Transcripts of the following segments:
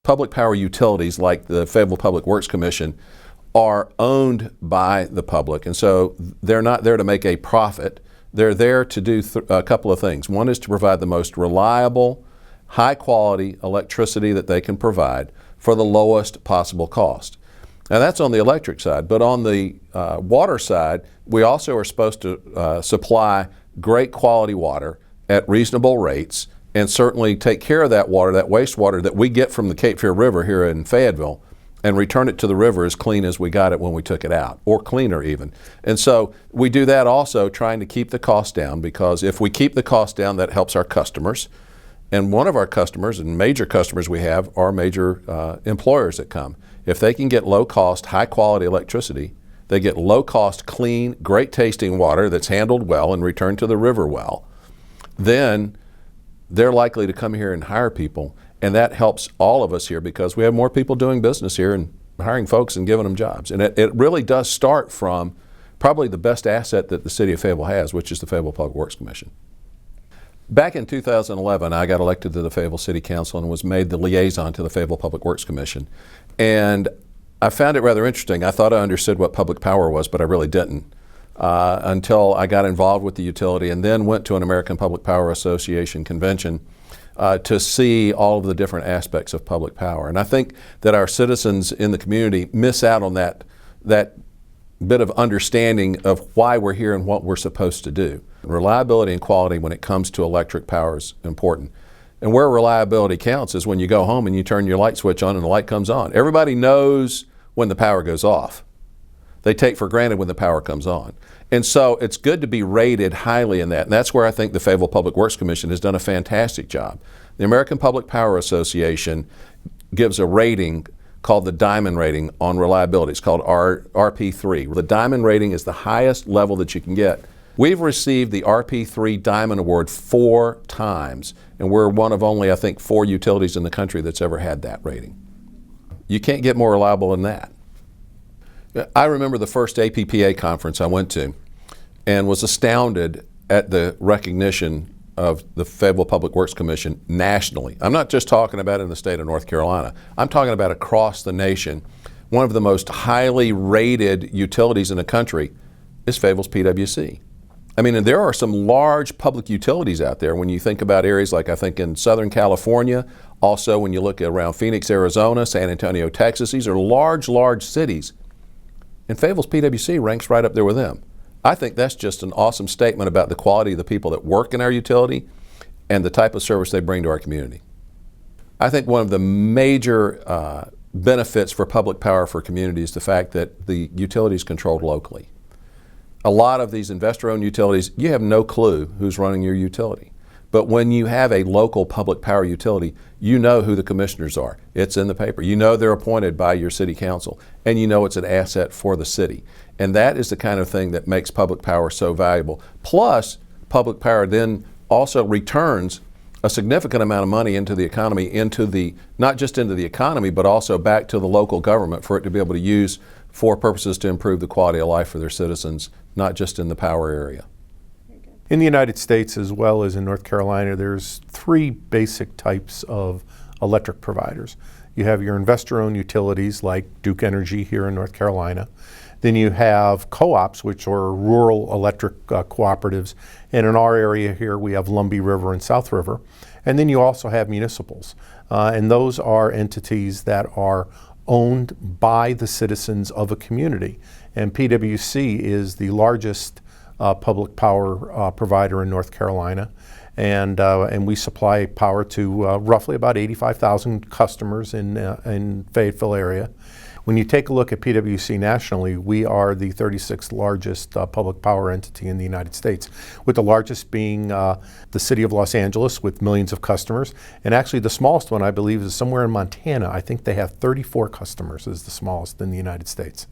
public power utilities like the Fayetteville Public Works Commission are owned by the public, and so they're not there to make a profit. They're there to do a couple of things. One is to provide the most reliable, high-quality electricity that they can provide for the lowest possible cost. Now that's on the electric side, but on the water side, we also are supposed to supply great quality water at reasonable rates, and certainly take care of that water, that wastewater that we get from the Cape Fear River here in Fayetteville, and return it to the river as clean as we got it when we took it out, or cleaner even. And so we do that also trying to keep the cost down, because if we keep the cost down, that helps our customers. And one of our customers, and major customers we have, are major employers that come. If they can get low cost, high quality electricity, they get low cost, clean, great tasting water that's handled well and returned to the river well, then they're likely to come here and hire people. And that helps all of us here, because we have more people doing business here and hiring folks and giving them jobs. And it really does start from probably the best asset that the city of Fayetteville has, which is the Fayetteville Public Works Commission. Back in 2011, I got elected to the Fayetteville City Council and was made the liaison to the Fayetteville Public Works Commission. And I found it rather interesting. I thought I understood what public power was, but I really didn't until I got involved with the utility, and then went to an American Public Power Association convention to see all of the different aspects of public power. And I think that our citizens in the community miss out on that bit of understanding of why we're here and what we're supposed to do. Reliability and quality when it comes to electric power is important. And where reliability counts is when you go home and you turn your light switch on and the light comes on. Everybody knows when the power goes off. They take for granted when the power comes on. And so it's good to be rated highly in that. And that's where I think the Fayetteville Public Works Commission has done a fantastic job. The American Public Power Association gives a rating called the Diamond Rating on reliability. It's called RP3. The Diamond Rating is the highest level that you can get. We've received the RP3 Diamond Award 4 times, and we're one of only, I think, 4 utilities in the country that's ever had that rating. You can't get more reliable than that. I remember the first APPA conference I went to and was astounded at the recognition of the Fayetteville Public Works Commission nationally. I'm not just talking about in the state of North Carolina. I'm talking about across the nation. One of the most highly rated utilities in the country is Fayetteville's PWC. I mean, and there are some large public utilities out there when you think about areas like, I think, in Southern California, also when you look around Phoenix, Arizona, San Antonio, Texas. These are large cities. And Fayetteville's PWC ranks right up there with them. I think that's just an awesome statement about the quality of the people that work in our utility and the type of service they bring to our community. I think one of the major benefits for public power for communities is the fact that the utility is controlled locally. A lot of these investor-owned utilities, you have no clue who's running your utility. But when you have a local public power utility, you know who the commissioners are. It's in the paper. You know they're appointed by your city council, and you know it's an asset for the city. And that is the kind of thing that makes public power so valuable. Plus, public power then also returns a significant amount of money into the economy, not just into the economy, but also back to the local government for it to be able to use for purposes to improve the quality of life for their citizens, not just in the power area. In the United States, as well as in North Carolina, there's 3 basic types of electric providers. You have your investor-owned utilities like Duke Energy here in North Carolina. Then you have co-ops, which are rural electric cooperatives. And in our area here, we have Lumbee River and South River. And then you also have municipals. And those are entities that are owned by the citizens of a community. And PWC is the largest public power provider in North Carolina, and we supply power to roughly about 85,000 customers in Fayetteville area. When you take a look at PWC nationally, we are the 36th largest public power entity in the United States, with the largest being the city of Los Angeles with millions of customers, and actually the smallest one I believe is somewhere in Montana. I think they have 34 customers, is the smallest in the United States.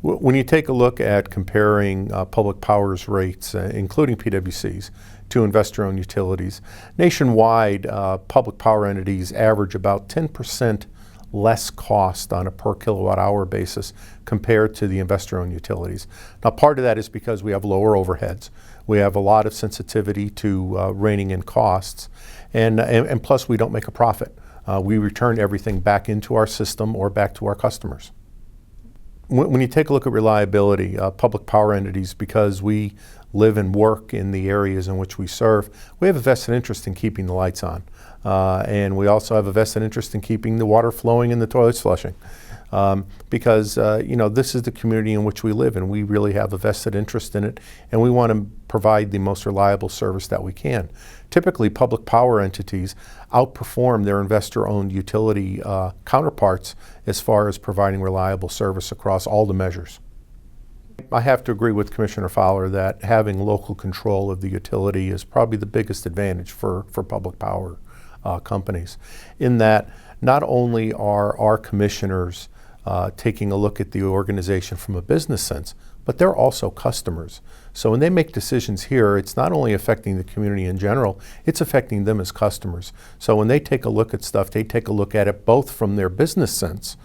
When you take a look at comparing public powers rates, including PWC's, to investor-owned utilities, nationwide public power entities average about 10% less cost on a per kilowatt hour basis compared to the investor-owned utilities. Now, part of that is because we have lower overheads. We have a lot of sensitivity to reining in costs, and plus we don't make a profit. We return everything back into our system or back to our customers. When you take a look at reliability, public power entities, because we live and work in the areas in which we serve, we have a vested interest in keeping the lights on. And we also have a vested interest in keeping the water flowing and the toilets flushing. Because this is the community in which we live, and we really have a vested interest in it, and we want to provide the most reliable service that we can. Typically, public power entities outperform their investor-owned utility counterparts as far as providing reliable service across all the measures. I have to agree with Commissioner Fowler that having local control of the utility is probably the biggest advantage for public power companies, in that not only are our commissioners taking a look at the organization from a business sense, but they're also customers. So when they make decisions here, it's not only affecting the community in general, it's affecting them as customers. So when they take a look at stuff, they take a look at it both from their business sense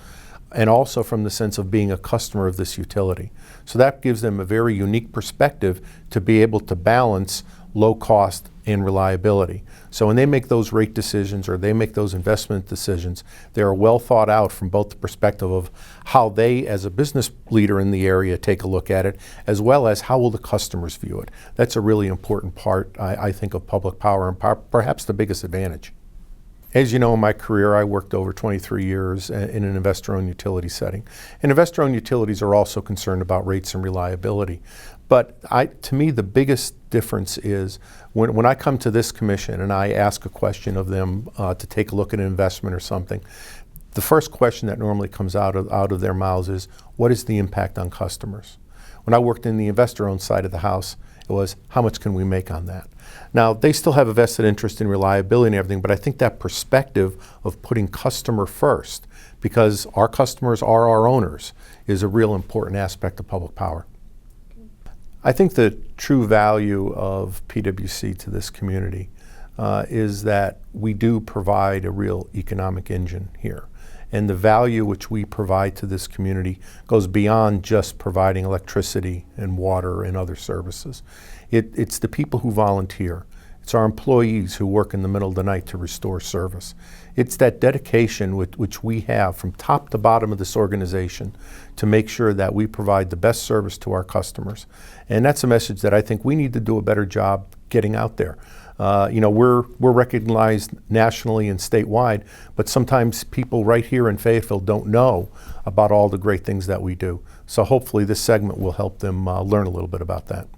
and also from the sense of being a customer of this utility. So that gives them a very unique perspective to be able to balance low cost and reliability. So when they make those rate decisions or they make those investment decisions, they're well thought out from both the perspective of how they, as a business leader in the area, take a look at it, as well as how will the customers view it. That's a really important part, I think, of public power, and perhaps the biggest advantage. As you know, in my career, I worked over 23 years in an investor-owned utility setting. And investor-owned utilities are also concerned about rates and reliability. But to me, the biggest difference is when I come to this commission and I ask a question of them to take a look at an investment or something, the first question that normally comes out of their mouths is, what is the impact on customers? When I worked in the investor-owned side of the house, it was, how much can we make on that? Now, they still have a vested interest in reliability and everything, but I think that perspective of putting customer first, because our customers are our owners, is a real important aspect of public power. I think the true value of PWC to this community is that we do provide a real economic engine here. And the value which we provide to this community goes beyond just providing electricity and water and other services. It's the people who volunteer. It's our employees who work in the middle of the night to restore service. It's that dedication which we have from top to bottom of this organization to make sure that we provide the best service to our customers. And that's a message that I think we need to do a better job getting out there. We're recognized nationally and statewide, but sometimes people right here in Fayetteville don't know about all the great things that we do. So hopefully this segment will help them learn a little bit about that.